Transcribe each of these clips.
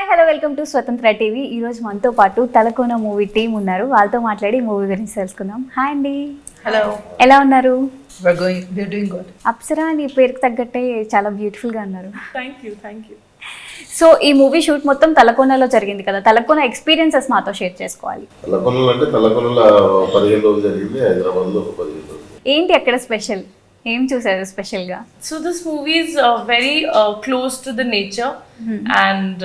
Hi hello welcome to స్వతంత్ర TV. ఈరోజు మనతో పాటు తలకోన మూవీ టీం ఉన్నారు. వాళ్ళతో మాట్లాడి మూవీ గురించి తెలుసుకుందాం. హాయ్ అండి. హలో, ఎలా ఉన్నారు? we're doing good. అప్సరా నీ పేరుకి తగ్గట్టే చాలా బ్యూటిఫుల్గా ఉన్నారు. Thank you. సో ఈ మూవీ షూట్ మొత్తం తలకోనలో జరిగింది కదా, తలకోన ఎక్స్పీరియన్సెస్ మాతో షేర్ చేసుకోవాలి. తలకోనలో అంటే తలకోనలో 15 రోజులు జరిగింది, హైదరాబాద్లో ఒక 15 రోజులు. ఏంటి అక్కడ స్పెషల్, ఏం చూసారు స్పెషల్గా? So this movie is very close to the nature, and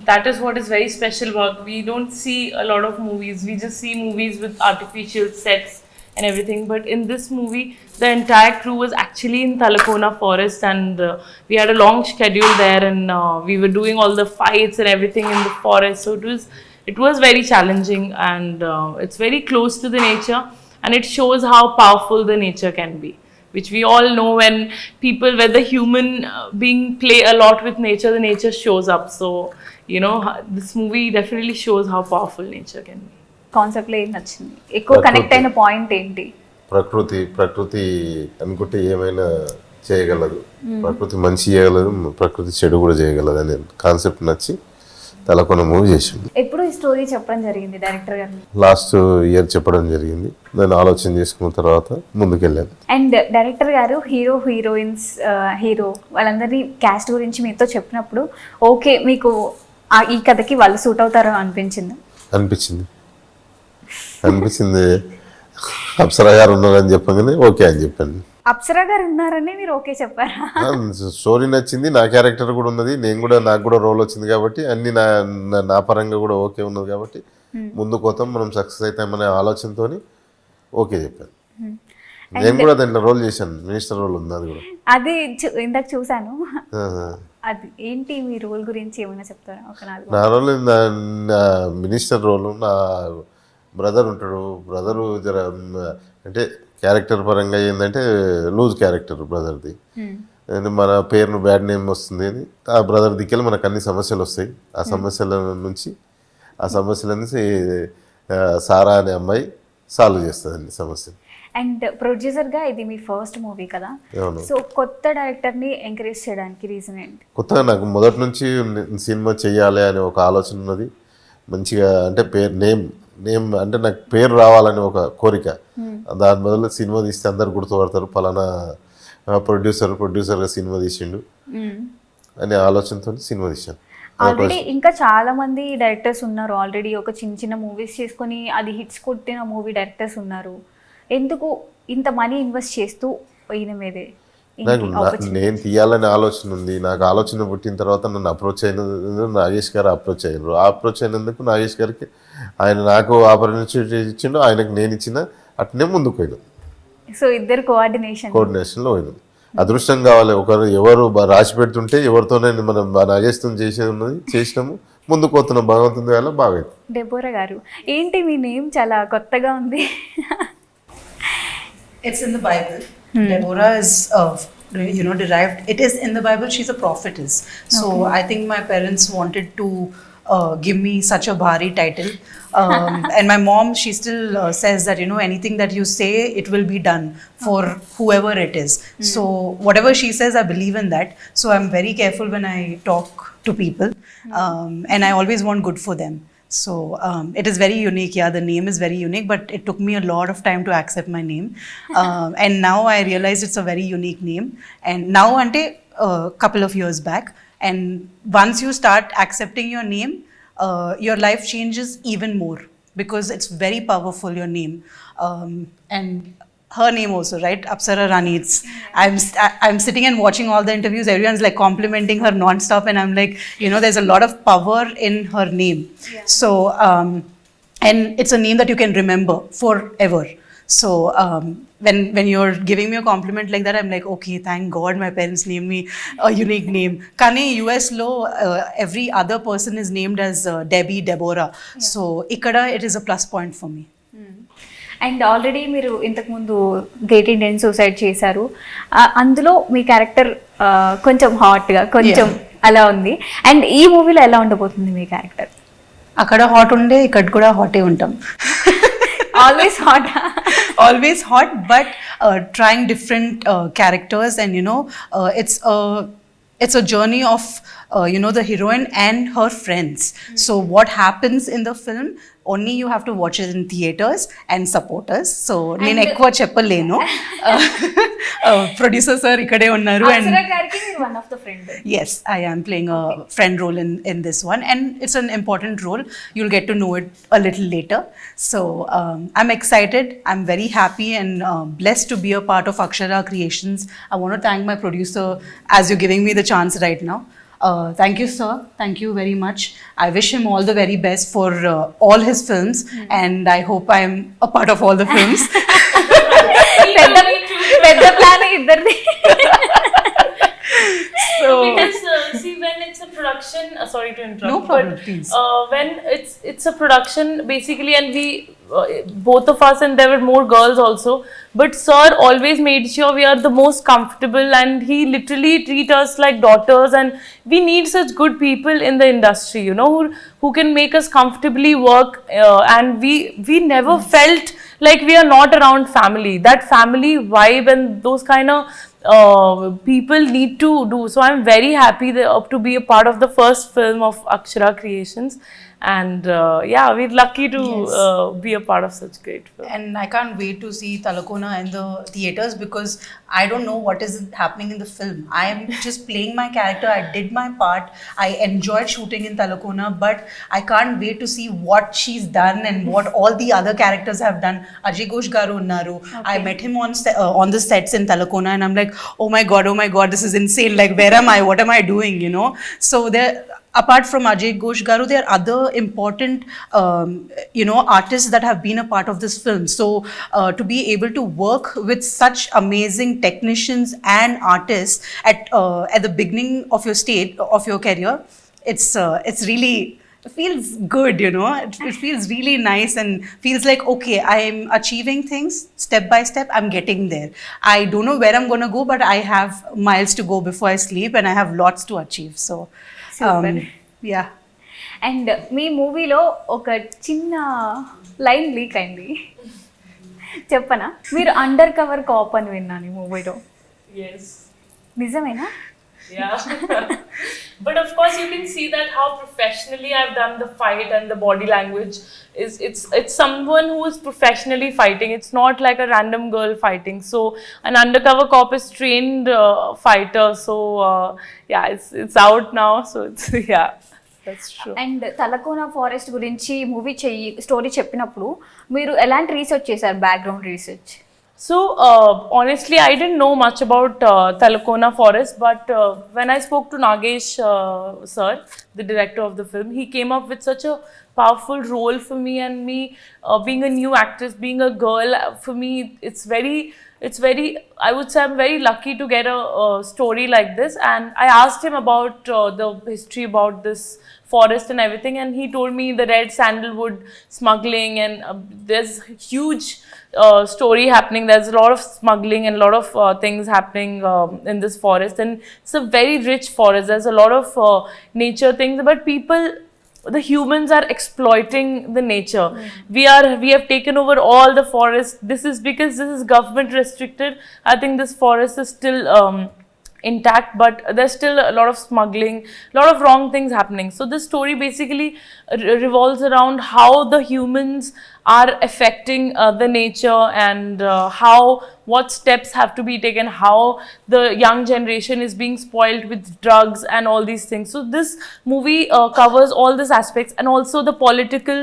that is what is very special about. We don't see a lot of movies. We just see movies with artificial sets and everything. But in this movie, the entire crew was actually in Thala Kona forest, and we had a long schedule there, and we were doing all the fights and everything in the forest. So it was very challenging, and it's very close to the nature, and it shows how powerful the nature can be, which we all know when the human being play a lot with nature, the nature shows up. So, you know, this movie definitely shows how powerful nature can be. కాన్సెప్ట్లో ఏం నచ్చింది, ఎక్కువ connect అయిన point ఏంటి? ప్రకృతి అనుకుంటే ఏమైనా చేయగలదు, ప్రకృతి మంచి చేయగలదు, ప్రకృతి చెడు కూడా చేయగలదు అనే కాన్సెప్ట్ నచ్చి తలకోన మూవీ చేసింది. ఎప్పుడు ఈ స్టోరీ చెప్పడం జరిగింది డైరెక్టర్ గారు? లాస్ట్ ఇయర్ చెప్పడం జరిగింది. నేను ఆలోచన చేసుకున్న తర్వాత ముందుకెళ్ళాను. అండ్ డైరెక్టర్ గారు హీరోయిన్స్ వాళ్ళందరినీ క్యాస్ట్ గురించి మీతో చెప్పినప్పుడు ఓకే మీకు ఈ కథకి వాళ్ళు సూట్ అవుతారో అనిపించింది. అప్సరా గారు ఉన్నారని చెప్పగానే ఓకే అని చెప్పాను. అప్సరా గారు ఉన్నారని మీరు ఓకే చెప్పారా? స్టోరీ నచ్చింది, నా క్యారెక్టర్ కూడా ఉన్నది, నాకు కూడా రోల్ వచ్చింది కాబట్టి అన్ని నా పరంగా కూడా ఓకే ఉన్నది కాబట్టి ముందుకు పోతాం, మనం సక్సెస్ అవుతామనే ఆలోచనతో ఓకే చెప్పాను. నేను కూడా దాంట్లో రోల్ చేశాను, మినిస్టర్ రోల్ ఉంది, అది కూడా అది ఇందాక చూసాను. అది ఏంటి మీ రోల్ గురించి ఏమైనా చెప్తారా? నా రోల్ మినిస్టర్ రోల్, నా బ్రదర్ ఉంటాడు. బ్రదరు జర అంటే క్యారెక్టర్ పరంగా ఏంటంటే లూజ్ క్యారెక్టర్ బ్రదర్ది. మన పేరును బ్యాడ్ నేమ్ వస్తుంది అని ఆ బ్రదర్ దిక్కెళ్ళి మనకు అన్ని సమస్యలు వస్తాయి. ఆ సమస్యలన్నీ సారా అనే అమ్మాయి సాల్వ్ చేస్తుంది అన్ని సమస్యలు. అండ్ ప్రొడ్యూసర్గా ఇది మీ ఫస్ట్ మూవీ కదా, సో కొత్త డైరెక్టర్ని ఎంకరేజ్ చేయడానికి రీజన్ ఏంటి? కొత్తగా నాకు మొదటి నుంచి సినిమా చెయ్యాలి అనే ఒక ఆలోచన ఉన్నది. మంచిగా అంటే నేమ్ అంటే నాకు పేరు రావాలని ఒక కోరిక. దాని బదులు సినిమా తీస్తే అందరు గుర్తుపడతారు, పలానా ప్రొడ్యూసర్గా సినిమా తీసిండు అనే ఆలోచనతో సినిమా తీశాను. ఆల్రెడీ ఇంకా చాలా మంది డైరెక్టర్స్ ఉన్నారు, ఆల్రెడీ ఒక చిన్న మూవీస్ చేసుకొని అది హిట్స్ కొట్టిన మూవీ డైరెక్టర్స్ ఉన్నారు. ఎందుకు ఇంత మనీ ఇన్వెస్ట్ చేస్తూ ఈయన మీదే? నేను తీయాలనే ఆలోచన ఉంది. నాకు ఆలోచన పుట్టిన తర్వాత నన్ను అప్రోచ్ అయినందుకు నాగేష్ గారు అప్రోచ్ అయినందుకు నాగేష్ గారికి ఆయన నాకు ఆపర్చునిటీ ఇచ్చిండు, ఆయనకు నేను ఇచ్చిన అట్నే ముందుకు పోయినాం. సో ఇద్దరు కోఆర్డినేషన్లో పోయినాం. అదృష్టం కావాలి, ఎవరు రాసి పెడుతుంటే ఎవరితోనే మనం నాగేష్తో చేసేది ఉన్నది చేసినాము, ముందుకు పోతున్నాం. భగవంతుని వల్ల బాగా. డెబోరా గారు, ఏంటి మీ నేమ్ చాలా కొత్తగా ఉంది? It's in the Bible. Deborah is, derived. It is in the Bible. She's a prophetess. So I think my parents wanted to give me such a bhari title. And my mom, she still says that, anything that you say, it will be done for whoever it is. So whatever she says, I believe in that. So I'm very careful when I talk to people. And I always want good for them. So it is very unique. Yeah, the name is very unique, but it took me a lot of time to accept my name. And now I realize it's a very unique name. And now, ante couple of years back, and once you start accepting your name, your life changes even more because it's very powerful, your name. And her name also, right? APSARA RANI. I'm sitting and watching all the interviews. Everyone's like complimenting her non-stop, and I'm like, there's a lot of power in her name. Yeah. So, and it's a name that you can remember forever. So, when you're giving me a compliment like that, I'm like, okay, thank God my parents named me a unique name. Kane US lo every other person is named as Deborah. Yeah. So, ikkada it is a plus point for me. And already మీరు ఇంతకుముందు gate Indian suicide చేశారు, అందులో మీ character కొంచెం హాట్గా కొంచెం అలా ఉంది. And ఈ మూవీలో ఎలా ఉండబోతుంది మీ క్యారెక్టర్? అక్కడ హాట్ ఉండే, ఇక్కడ కూడా హాటే ఉంటాం. always hot, but trying different characters, and it's a journey of the heroine and her friends. So what happens in the film, only you have to watch it in theaters and support us. So నేను ఎక్కువ చెప్పలేను. Producer sir ఇక్కడే ఉన్నారు. అప్సరా గారికి మీరు one of the friend. Yes, I am playing a friend role in this one, and it's an important role. You'll get to know it a little later. So I'm excited. I'm very happy and blessed to be a part of Akshara Creations. I want to thank my producer as you're giving me the chance right now. Thank you, sir. Thank you very much. I wish him all the very best for all his films, and I hope I'm a part of all the films. పెద్ద plan ఇద్దరిది. So, because see, when it's a production, sorry to interrupt. No problem, but, please. When it's a production basically, and we both of us, and there were more girls also, but sir always made sure we are the most comfortable, and he literally treat us like daughters, and we need such good people in the industry, who can make us comfortably work, and we never felt like we are not around family. That family vibe and those kind of people need to do. So I'm very happy to be a part of the first film of Akshara Creations, and we're lucky to be a part of such great film. and I can't wait to see THALA KONA in the theaters, because I don't know what is happening in the film. I am just playing my character. I did my part. I enjoyed shooting in THALA KONA, but I can't wait to see what she's done and what all the other characters have done. Ajay Ghosh garu unnaru. I met him on the sets in THALA KONA, and I'm like, oh my god, this is insane. Like, where am I? What am I doing? So there, apart from Ajay Ghosh garu, there are other important artists that have been a part of this film. So to be able to work with such amazing technicians and artists at the beginning of your career, it's really, it feels good. It feels really nice, and feels like, okay, I'm achieving things step by step. I'm getting there. I don't know where I'm going to go, but I have miles to go before I sleep, and I have lots to achieve. So Super. Yeah. And మీ మూవీలో ఒక చిన్న line leak అయింది, చెప్పనా? మీరు under cover cap అని విన్నాను ఈ మూవీలో. Yes. నిజమేనా? Yeah. But of course you can see that how professionally I've done the fight, and the body language is it's someone who is professionally fighting. It's not like a random girl fighting. So an undercover cop is trained fighter. So it's out now. So it's that's true. And Talakona forest గురించి movie story చెప్పినప్పుడు మీరు ఎలాంటి research చేశారు, background research? So honestly, I didn't know much about THALA KONA forest, but when I spoke to Nagesh sir, the director of the film, he came up with such a powerful role for me, and me being a new actress, being a girl, for me it's very, I would say I'm very lucky to get a story like this. And I asked him about the history about this forest and everything, and he told me the red sandalwood smuggling, and there's huge story happening. There's a lot of smuggling and a lot of things happening in this forest, and it's a very rich forest. There's a lot of nature things, but the humans are exploiting the nature. We have taken over all the forest. This is because this is government restricted. I think this forest is still intact, but there's still a lot of smuggling, a lot of wrong things happening. So this story basically revolves around how the humans are affecting the nature, and what steps have to be taken, how the young generation is being spoiled with drugs and all these things. So this movie covers all these aspects, and also the political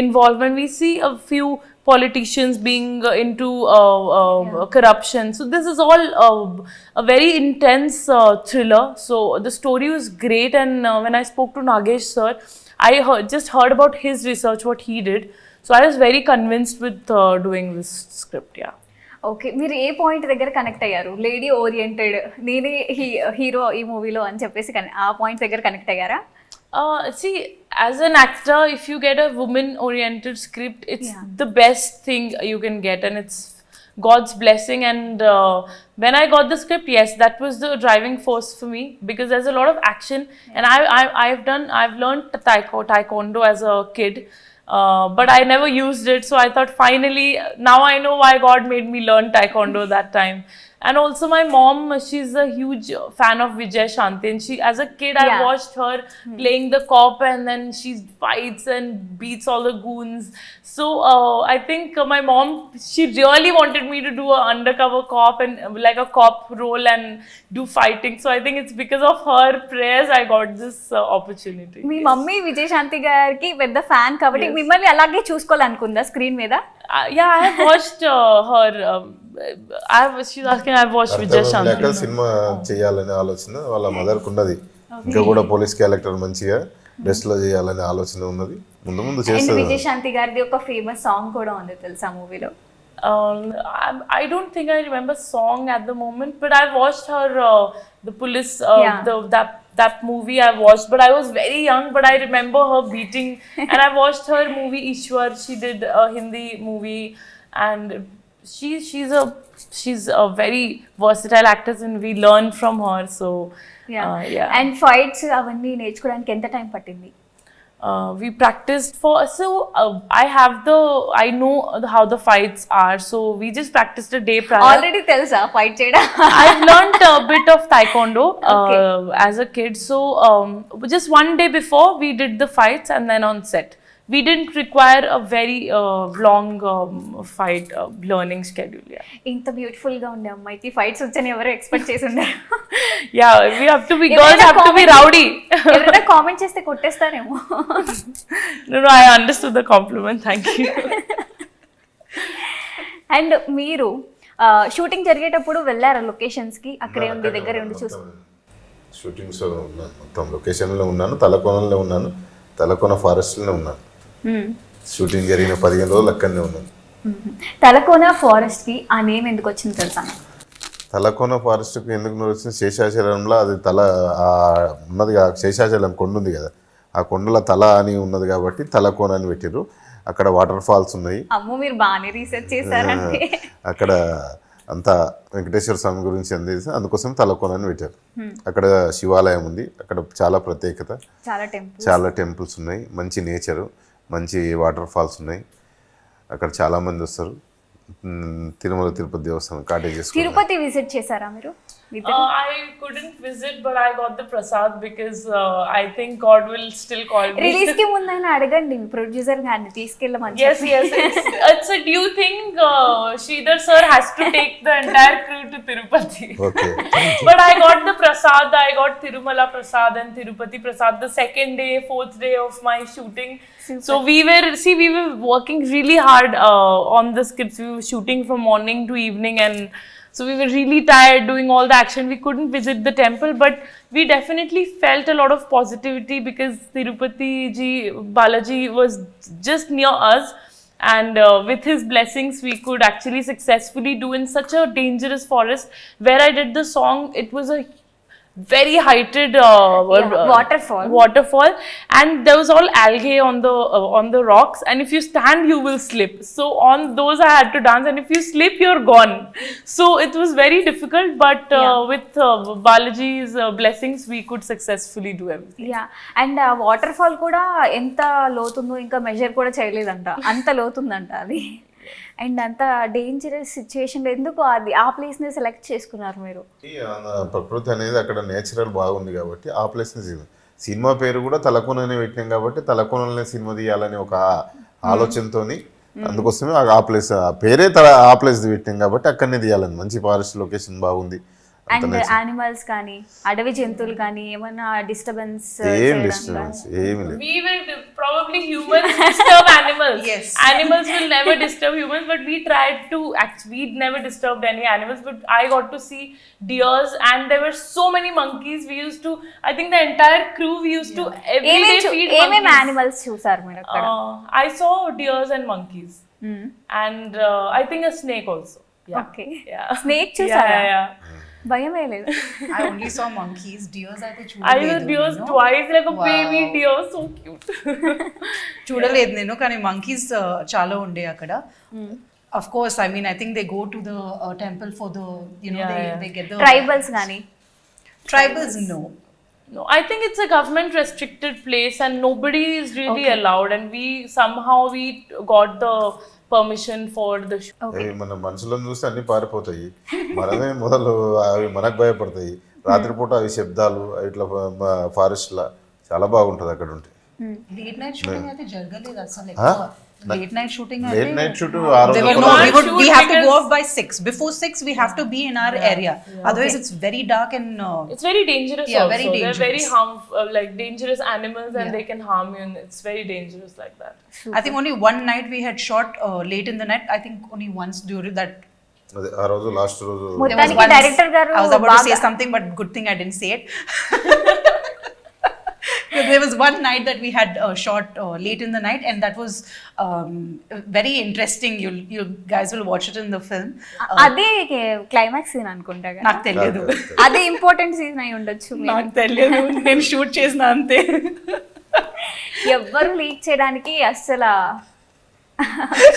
involvement. We see a few politicians being into corruption. So this is all a very intense thriller. So the story was great, and when I spoke to Nagesh sir, I just heard about his research, what he did. So I was very convinced with doing this script. Okay, మీరు ఏ point దగ్గర connect అయ్యారు? Lady oriented, నేనే hero ఈ మూవీలో అని చెప్పేసి ఆ point దగ్గర కనెక్ట్ అయ్యారా? See, as an actor, if you get a woman-oriented script, it's the best thing you can get, and it's God's blessing. And when I got the script, yes, that was the driving force for me, because there's a lot of action, and I've learned taekwondo as a kid, but I never used it. So I thought, finally, now I know why God made me learn taekwondo that time. And also my mom, she's a huge fan of Vijay Shanti, and she, as a kid, I watched her playing the cop, and then she fights and beats all the goons. So I think my mom, she really wanted me to do an undercover cop and like a cop role and do fighting. So I think it's because of her prayers I got this opportunity. Me mummy Vijayashanti గారికి పెద్ద fan కాబట్టి మిమ్మల్ని అలాగే చూసుకోవాలనుకుందా screen మీద? Yeah, I have watched her. She's asking, I've watched Vijay Shanti. Cinema చేయాలనే ఆలోచన వాళ్ళ మదర్కు ఉన్నది. ఇంకా కూడా పోలీస్ క్యారెక్టర్ మంచిగా డ్రెస్ లో చేయాలనే ఆలోచన ఉన్నది. ముందు ముందు చేస్తుంది. విజయశాంతి గారిది ఒక ఫేమస్ సాంగ్ కూడా ఉంది తెలుసా మూవీలో? I don't think I remember song at the moment, but I watched her the police that movie I watched, but I was very young, but I remember her beating. And I watched her movie Ishwar. She did a Hindi movie, and she's a very versatile actress, and we learn from her. So yeah. And fights అవన్నీ నేర్చుకోవడానికి ఎంత time పట్టింది? We practiced for, so I know how the fights are, so we just practiced a day prior. Already తెలుసా fight చేయడం? I've learned a bit of taekwondo as a kid, so just one day before we did the fights, and then on set. We didn't require a very long fight learning schedule. ఇంత beautiful గా ఉండే అమ్మాయికి fights వచ్చని ఎవరు expect చేసి ఉండరు. Yeah, we have to be, girls have to be rowdy. ఎవరైనా comment చేస్తే కొట్టేస్తారేమో. No, I understood the compliment. Thank you. And మీరు షూటింగ్ జరిగేటప్పుడు వెళ్ళారా లొకేషన్స్ కి? అక్కడే ఉండి దగ్గరే ఉండి చూసి షూటింగ్స్ మొత్తం లొకేషన్లో ఉన్నాను. తలకోనలో ఉన్నాను, తలకోన ఫారెస్ట్లోనే ఉన్నాను. షూటింగ్ జరిగిన 15 రోజులు అక్కడనే ఉన్నాను. తలకోన ఫారెస్ట్ కి ఆ నేమ్ ఎందుకు వచ్చింది తెలుసా? తలకోన ఫారెస్ట్కి ఎందుకు వచ్చింది, శేషాచలంలో అది ఉన్నది, శేషాచలం కొండ ఉంది కదా, ఆ కొండల తల అని ఉన్నది కాబట్టి తలకోన అని పెట్టిర్రు. అక్కడ వాటర్ ఫాల్స్ ఉన్నాయి. అమ్మో, మీరు బాగానే రీసెర్చ్ చేశారంటే. అక్కడ అంతా వెంకటేశ్వర స్వామి గురించి అందేసి అందుకోసం తలకోన అని పెట్టారు. అక్కడ శివాలయం ఉంది, అక్కడ చాలా ప్రత్యేకత, చాలా టెంపుల్స్ ఉన్నాయి, మంచి నేచరు, మంచి వాటర్ ఫాల్స్ ఉన్నాయి. అక్కడ చాలా మంది వస్తారు. తిరుమల తిరుపతి దేవస్థానం కాటేజెస్. తిరుపతి విజిట్ చేశారా మీరు? I couldn't visit, but I got the prasad because I think God will still call me. Release కి ముందైనా అడగండి ప్రొడ్యూసర్ గారిని తీసుకెళ్ళమని. Yes, it's a due thing. Sridhar sir has to take the entire crew to Tirupati. Okay. But I got the prasad. I got Tirumala prasad and Tirupati prasad the second day, 4th day of my shooting. Super. So we were working really hard on the scripts. We were shooting from morning to evening, and so we were really tired doing all the action. We couldn't visit the temple, but we definitely felt a lot of positivity because Tirupati ji, Balaji was just near us, and with his blessings we could actually successfully do in such a dangerous forest. Where I did the song, it was a very heighted waterfall, and there was all algae on the rocks, and if you stand you will slip. So on those I had to dance, and if you slip you're gone. So it was very difficult, but with Balaji's blessings we could successfully do everything. And waterfall kuda enta lotundo inka measure kuda cheyaledanట, anta lotundanట అది. And అంత dangerous situation ఎందుకు అది ఆ place ని select చేసుకున్నారు మీరు? ప్రకృతి అనేది అక్కడ నేచురల్ బాగుంది కాబట్టి ఆ ప్లేస్ ని, సినిమా పేరు కూడా తలకోననే పెట్టినాం కాబట్టి తలకోననే సినిమా తీయాలని ఒక ఆలోచనతోని, అందుకోసమే ఆ ప్లేస్ పేరే ఆ ప్లేస్ పెట్టినాం కాబట్టి అక్కడనే తీయాలని. మంచి ఫారెస్ట్ లొకేషన్ బాగుంది. అండ్ యానిమల్స్ కానీ అడవి జంతువులు కానీ ఏమైనా డిస్టర్బెన్స్? ఏమి లేదు. We will probably humans disturb animals. Yes. Animals will never disturb humans, but we tried to we never disturbed any animals, but I got to see deers, and there were so many monkeys. We used to, I think the entire crew, we used to every day feed monkeys. ఏమేమి animals చూసారు మీరు అక్కడ? I saw deers and monkeys. And I think a snake also. Okay. Snake చూసారా? Yeah. భయమే లేదు. I only saw monkeys. Deers అయితే చూడలేదు. I saw deers twice, like a baby deer, so cute. చూడలేదు నేను, కానీ monkeys చాలా ఉండే అక్కడ. Of course, I mean, I think they go to the temple for the, you know, Yeah, yeah. they get the tribals కానీ tribals. No, No, I think it's a government restricted place and nobody is really allowed, and we somehow we got the permission for the shoot. Okay మన మనుషులను చూస్తే అన్ని పారిపోతాయి, మనమే మొదలు అవి మనకు భయపడతాయి. రాత్రిపూట అవి శబ్దాలు ఇట్లా ఫారెస్ట్లా చాలా బాగుంటుంది అక్కడ ఉంటే. late night shooting అయితే జరగలేదు అసలు. Huh? Late night shooting late night shoot They were, no, we have to go off by 6. Before 6 we have to be in our area, otherwise it's very dark and It's very dangerous. Yeah, also. very They're very dangerous. harmful, like dangerous animals, and they can harm you. And it's very dangerous like that. I think only one night we had shot late in the night. I think only once during that. అదే ఆ రోజు last రోజు There was మొత్తానికి once- director గారు I was about to say బాగా something, but good thing I didn't say it. Because there was one night that we had shot late in the night, and that was very interesting. You guys will watch it in the film. అదే climax scene అనుకుంటా కదా. నాకు తెలియదు. అదే important scene అయి ఉండొచ్చు. నాకు తెలియదు, నేను షూట్ చేసిన అంతే. ఎవ్వరు లీక్ చేయడానికి అస్సలు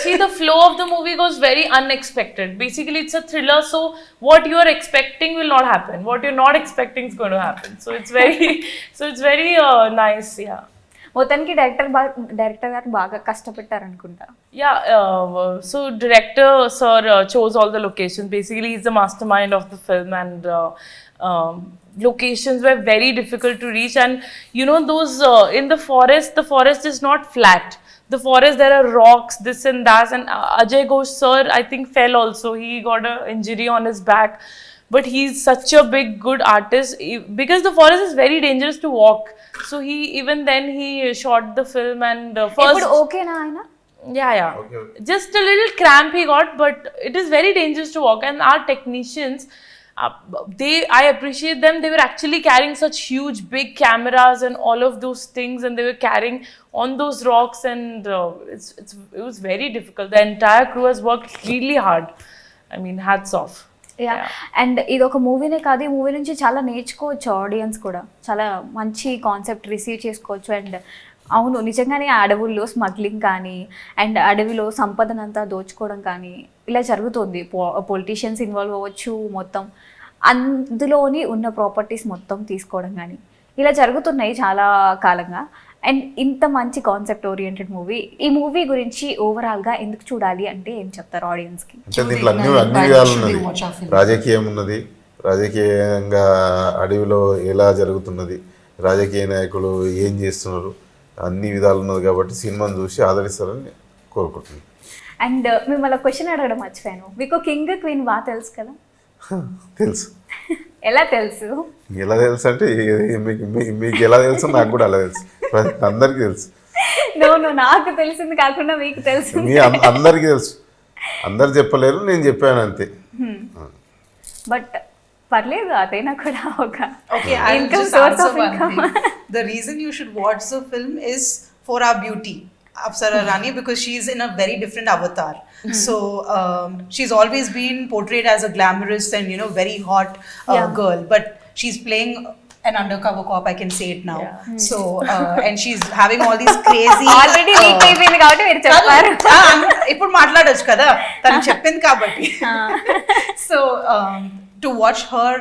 See, the flow of the movie goes very unexpected. Basically, it's a thriller, so what you are expecting will not happen. What you're not expecting is going to happen. So it's very nice. Yeah. మొత్తానికి director గారు బాగా కష్టపెట్టారు అనుకుంటా. Yeah, so director sir chose all the locations. Basically, he's the mastermind of the film, and locations were very difficult to reach. And you know, those in the forest is not flat. The forest, there are rocks, this and that. And Ajay Ghosh sir, I think, fell also. He got an injury on his back. But he's such a big, good artist. Because the forest is very dangerous to walk. So even then he shot the film, and first... ఇప్పుడు ఓకేనా ఆయన? Yeah. Okay. Just a little cramp he got, but it is very dangerous to walk. And our technicians, I appreciate them. They were actually carrying such huge, big cameras and all of those things, and they were carrying on those rocks, and it was very difficult. The entire crew has worked really hard. I mean, hats off. Yeah and ఇది ఒక మూవీనే కాదు, ఈ movie నుంచి చాలా నేర్చుకోవచ్చు audience కూడా, చాలా మంచి కాన్సెప్ట్ రిసీవ్ చేసుకోవచ్చు. అండ్ అవును, నిజంగానే ఆ అడవుల్లో స్మగ్లింగ్ కానీ అండ్ అడవిలో సంపదనంతా దోచుకోవడం కానీ ఇలా జరుగుతుంది. పొలిటీషియన్స్ ఇన్వాల్వ్ అవ్వచ్చు, మొత్తం అందులోని ఉన్న ప్రాపర్టీస్ మొత్తం తీసుకోవడం కానీ ఇలా జరుగుతున్నాయి చాలా కాలంగా. అండ్ ఇంత మంచి కాన్సెప్ట్ ఓరియంటెడ్ మూవీ, ఈ మూవీ గురించి ఓవరాల్గా ఎందుకు చూడాలి అంటే ఏం చెప్తారు ఆడియన్స్కి? అంటే దీంట్లో అన్ని విధాలు ఉన్నది. రాజకీయం ఉన్నది, రాజకీయంగా అడవిలో ఎలా జరుగుతున్నది, రాజకీయ నాయకులు ఏం చేస్తున్నారు, అన్ని విధాలు ఉన్నది. కాబట్టి సినిమాను చూసి ఆదరిస్తారని కోరుకుంటున్నాను. అండ్ మిమ్మల్ని క్వశ్చన్ అడగడం మర్చిపోయాను, మీకు కింగ్ క్వీన్ బాగా తెలుసు కదా? తెలుసు. ఎలా తెలుసు? ఎలా తెలుసు అంటే మీకు ఎలా తెలుసు, నాకు కూడా అలా తెలుసు, అందరికీ తెలుసు. నో నాకు తెలిసింది కాకుండా మీకు తెలుసు. మీ అందరికీ తెలుసు, అందరు చెప్పలేరు, నేను చెప్పాను అంతే. బట్ పర్లేదు, అదైనా కూడా ఒక Okay, I'll income just source answer of one income. thing. The reason you should watch the film is for our beauty, APSARA Rani, because she's in a very different avatar. So she's always been portrayed as a glamorous and, you know, very hot girl, but she's playing an undercover cop, I can say it now. So and she's having all these crazy already leak అయిపోయింది కాబట్టి మీరు చెప్పారు. ఇప్పుడు మాట్లాడొచ్చు కదా, తను చెప్పింది కాబట్టి. So to watch her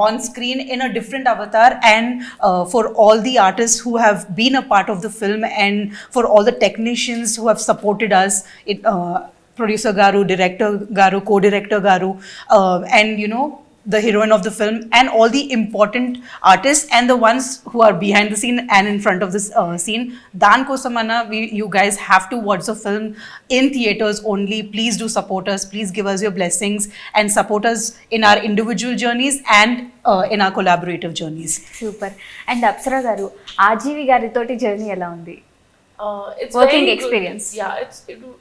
on screen in a different avatar, and for all the artists who have been a part of the film, and for all the technicians who have supported us, producer garu, director garu, co-director garu, and you know, the heroine of the film, and all the important artists and the ones who are behind the scene and in front of this scene. Dan kosamana, you guys have to watch the film in theaters only. Please do support us. Please give us your blessings and support us in our individual journeys and in our collaborative journeys. Super. And Apsara గారు, RGV గారితోటి journey ఎలా ఉంది? It's Working very experience. Good. Yeah,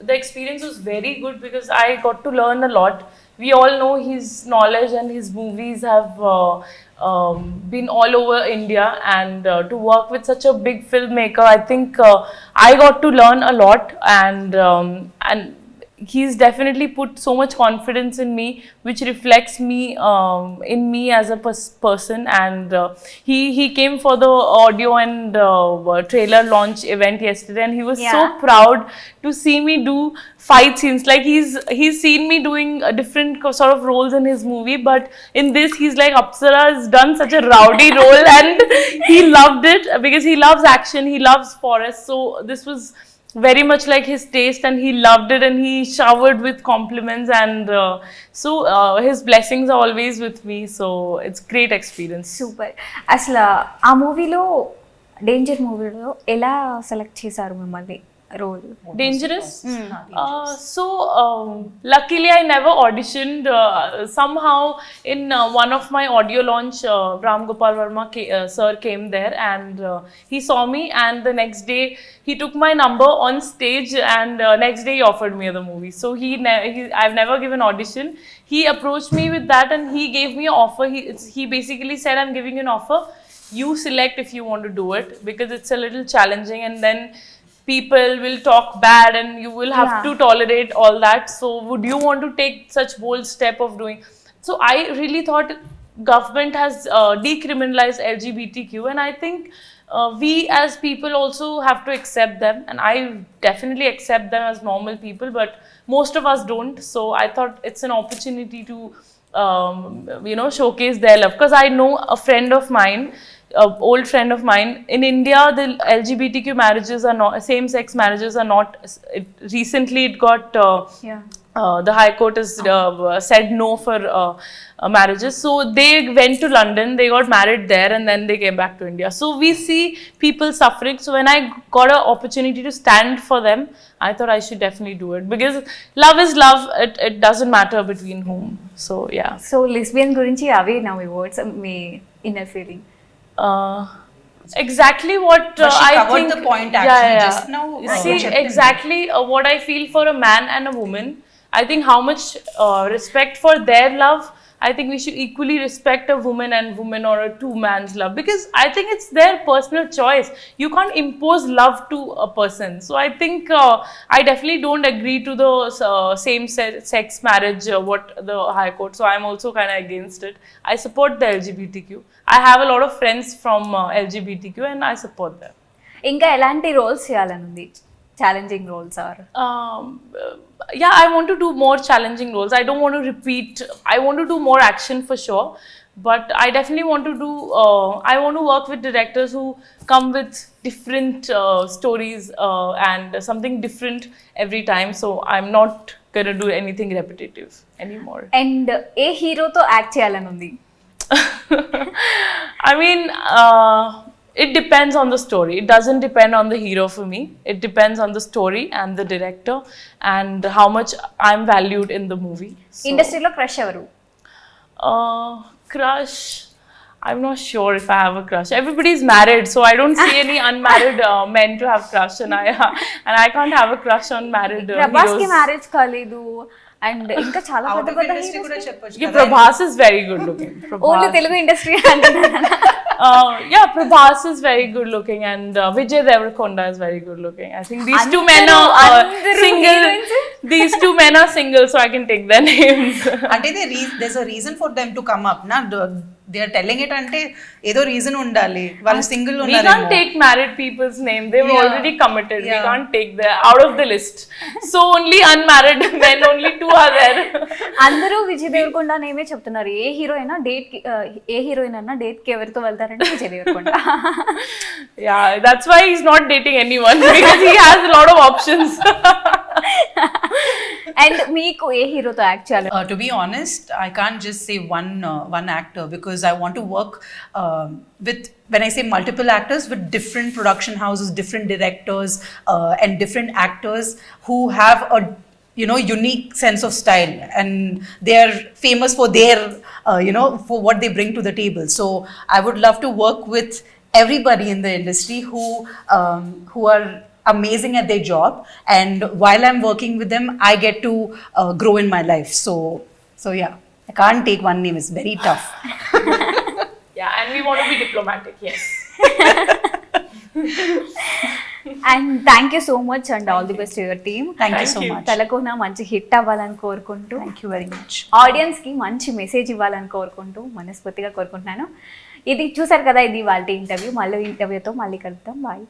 the experience was very good because I got to learn a lot. We all know his knowledge, and his movies have been all over India, and to work with such a big filmmaker, I think I got to learn a lot, and he's definitely put so much confidence in me, which reflects me in me as a person. And he came for the audio and trailer launch event yesterday, and he was so Yeah. proud to see me do fight scenes. Like he's seen me doing different sort of roles in his movie, but in this he's like, Apsara has done such a rowdy role, and he loved it because he loves action, he loves forest. So this was very much like his taste, and he loved it, and he showered with compliments. And his blessings are always with me, so it's great experience. Super. అసలు ఆ మూవీలో, danger మూవీలో ఎలా select చేశారు మిమ్మల్ని role? Dangerous? Luckily I never auditioned. Somehow in one of my audio launch, Ram Gopal Verma sir came there, and he saw me, and the next day he took my number on stage, and next day he offered me the movie. So I've never given audition. He approached me with that, and he gave me an offer. He basically said, I'm giving you an offer, you select if you want to do it, because it's a little challenging, and then people will talk bad and you will have Yeah. to tolerate all that. So would you want to take such bold step of doing? So I really thought government has decriminalized LGBTQ, and I think we as people also have to accept them, and I definitely accept them as normal people, but most of us don't. So I thought it's an opportunity to showcase their love, because I know a friend of mine, old friend of mine, in India the LGBTQ marriages are not, same-sex marriages are not, recently it got the High Court has said no for marriages. So they went to London, they got married there, and then they came back to India. So we see people suffering. So when I got an opportunity to stand for them, I thought I should definitely do it, because love is love. It doesn't matter between whom. So yeah. So lesbian గురించి అవే నా మీ words, మీ inner feeling. Exactly what But she I covered think. the point actually just now, See, Chipton. exactly what I feel for a man and a woman. I think how much respect for their love. I think we should equally respect a woman and woman, or a two man's love, because I think it's their personal choice. You can't impose love to a person. So I think I definitely don't agree to the same sex marriage, what the High Court. So I'm also kind of against it. I support the LGBTQ. I have a lot of friends from LGBTQ, and I support them. ఇంకా ఎలాంటి roles చేయాలని ఉంది? Challenging roles are? Yeah, I want to do more challenging roles. I don't want to repeat. I want to do more action for sure, but I definitely want to do. I want to work with directors who come with different stories and something different every time. So I'm not gonna do anything repetitive anymore. And ఏ హీరోతో act చేయాలని ఉంది? I mean, it depends on the story. It doesn't depend on the hero for me. It depends on the story and the director and how much I'm valued in the movie. So, ఇండస్ట్రీలో crush ఎవరు? crush. I'm not sure if I have a crush. Everybody's married, so I don't see any unmarried men to have crush, and I can't have a crush on married Prabhas కి heroes. Marriage కాలేదు, and ఇంకా చాలా Out పెద్ద of పెద్ద industry కూడా heroes. చెప్పొచ్చు Yeah, కదా. Prabhas is very good looking. Only Prabhas. Telugu industry అంటున్నాను. Yeah, Prabhas is very good looking, and Vijay Deverakonda is very good looking. I think these two men are Andaru single. heroines? These two men are single, so I can take their names. అంటే there's a reason for them to come up na. They are telling it అంటే ఏదో reason ఉండాలి, వాళ్ళు single We ఉన్నారు. can't take married people's name. They were Yeah. already committed. We Yeah. can't take them out of the list. So only unmarried men, only two are there. అందరూ విజయ్ దేవరకొండ నేమే చెప్తున్నారు. ఏ hero అయినా date కి, ఏ heroine అయినా date కి ఎవరితో వెళ్తారంటే Vijay Deverakonda. Yeah, that's why he's not dating anyone, because he has a lot of options. And మీకు ఏ హీరోతో యాక్ట్ చేయాలి? To be honest, I can't just say one actor, because I want to work with, when I say multiple actors, with different production houses, different directors, and different actors who have a unique sense of style, and they are famous for their for what they bring to the table. So I would love to work with everybody in the industry who are amazing at their job, and while I'm working with them, I get to grow in my life. So yeah, I can't take one name. It's very tough. Yeah, and we want to be diplomatic. Yes. And thank you so much and all the best your team. Thank you so much. Talakona మంచి hit అవ్వాలని కోరుకుంటూ, Thank you very much. Audience కి మంచి message ఇవ్వాలని కోరుకుంటూ మనస్ఫూర్తిగా కోరుకుంటున్నాను. ఇది చూసారు కదా, ఇది వాళ్ళ ఇంటర్వ్యూ. మళ్ళీ ఇంటర్వ్యూతో మళ్ళీ కలుద్దాం. బాయ్.